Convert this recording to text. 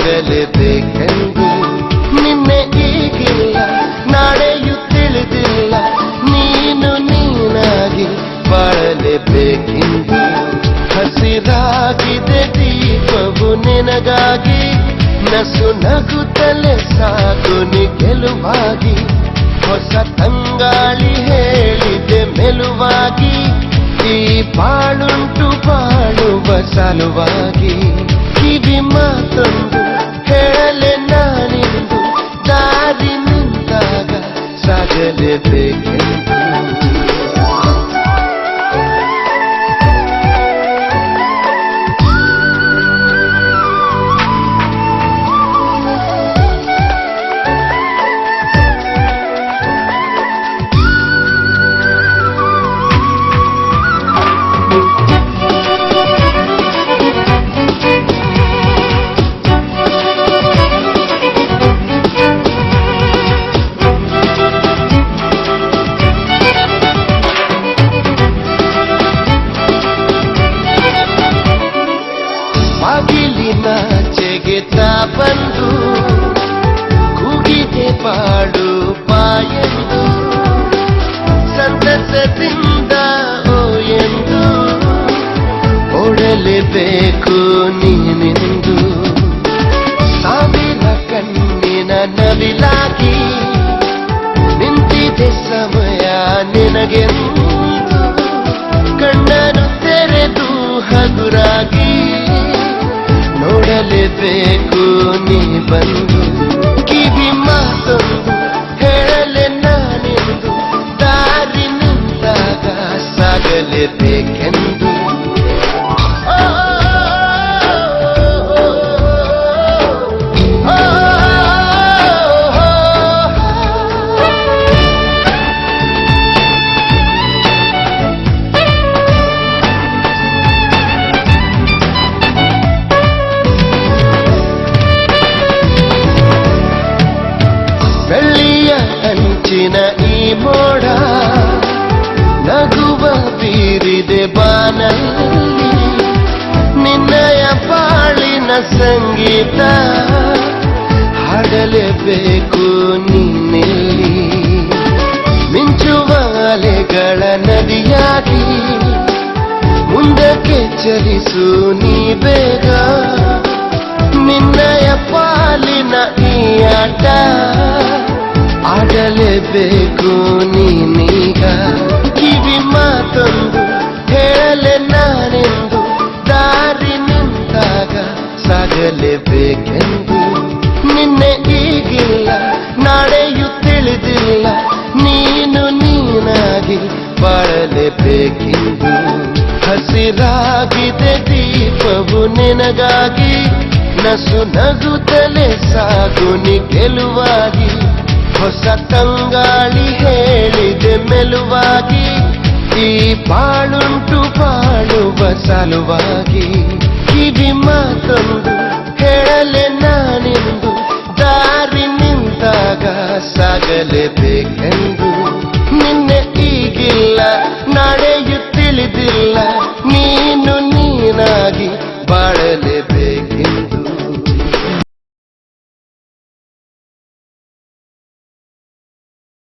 ಸಾಗಲೇಬೇಕೆಂದು ನಿನ್ನೆ ಈಗಿಲ್ಲ ನಾಳೆಯೂ ತಿಳಿದಿಲ್ಲ ನೀನು ನೀನಾಗಿ ಬಾಳಲೇಬೇಕೆಂದು ಹಸಿರಾಗಿದೆ ದೀಪವು ನಿನಗಾಗಿ ನಸು ನಗುತ್ತಲೇ ಸಾಕು ನಿ ಗೆಲುವಾಗಿ ಹೊಸ ತಂಗಾಳಿ ಹೇಳಿದೆ ಮೆಲುವಾಗಿ ಈ ಬಾಳುಂಟು ಬಾಳುವ ಸಲುವಾಗಿ ಕಿವಿ ಮಾತೊಂದು ಹೇಳಲೆ ನಾನಿಂದು ದಾರಿ ನಿಂತಾಗ ಸಾಗಲೇಬೇಕೆಂದು ಬಾಗಿಲಿನಾಚೆಗೆತಾ ಬಂದು ಕೂಗಿದೆ ಬಾಳು ಪಾಯೆಂದು ಸಂತಸದಿಂದ ಓ ಎಂದು ಓಡಲೇಬೇಕು ನೀನೆಂದು ಸಾವಿರ ಕಣ್ಣಿನ ನವಿಲಾಗಿ ನಿಂತಿದೆ ಸಮಯ ನಿನಗೆಂದು ಕಣ್ಣನ್ನು ತೆರೆದು ಹಗುರಾಗಿ ನೋಡಲೇಬೇಕು ನೀ ಬಂದು ಕಿವಿ ಮಾತೊಂದು ಹೇಳಲೆ ನಾನೆಂದು ದಾರಿ ನಿಂತಾಗ ಸಾಗಲೇಬೇಕೆಂದು ಬೆಳ್ಳಿಯ ಅಂಚಿನ ಈ ಮೋಡ ನಗುವ ಬೀರಿದೆ ಬಾನಲ್ಲಿ ನಿನ್ನಯ ಬಾಳಿನ ಸಂಗೀತ ಹಾಡಲೇಬೇಕು ನೀನೆಲ್ಲಿ ಮಿಂಚುವ ಅಲೆಗಳ ನದಿಯಾಗಿ ಮುಂದಕ್ಕೆ ಚಲಿಸು ನೀ ಬೇಗ ನಿನ್ನಯ ಪಾಲಿನ ಈ ಆಟ ಆಡಲೇಬೇಕು ನೀನೀಗ ಕಿವಿ ಮಾತೊಂದು ಹೇಳಲೆ ನಾನೆಂದು ದಾರಿ ನಿಂತಾಗ ಸಾಗಲೇಬೇಕೆಂದು ನಿನ್ನೆ ಈಗಿಲ್ಲ ನಾಳೆಯೂ ತಿಳಿದಿಲ್ಲ ನೀನು ನೀನಾಗಿ ಬಾಳಲೇಬೇಕೆಂದು ಹಸಿರಾಗಿದೆ ದೀಪವು ನಿನಗಾಗಿ ನಸು ನಗುತ್ತಲೇ ಸಾಕು ನಿ ಗೆಲುವಾಗಿ ಹೊಸ ತಂಗಾಳಿ ಹೇಳಿದೆ ಮೆಲುವಾಗಿ ಈ ಬಾಳುಂಟು ಬಾಳುವ ಸಲುವಾಗಿ ಕಿವಿ ಮಾತೊಂದು ಹೇಳಲೆ ನಾನಿಂದು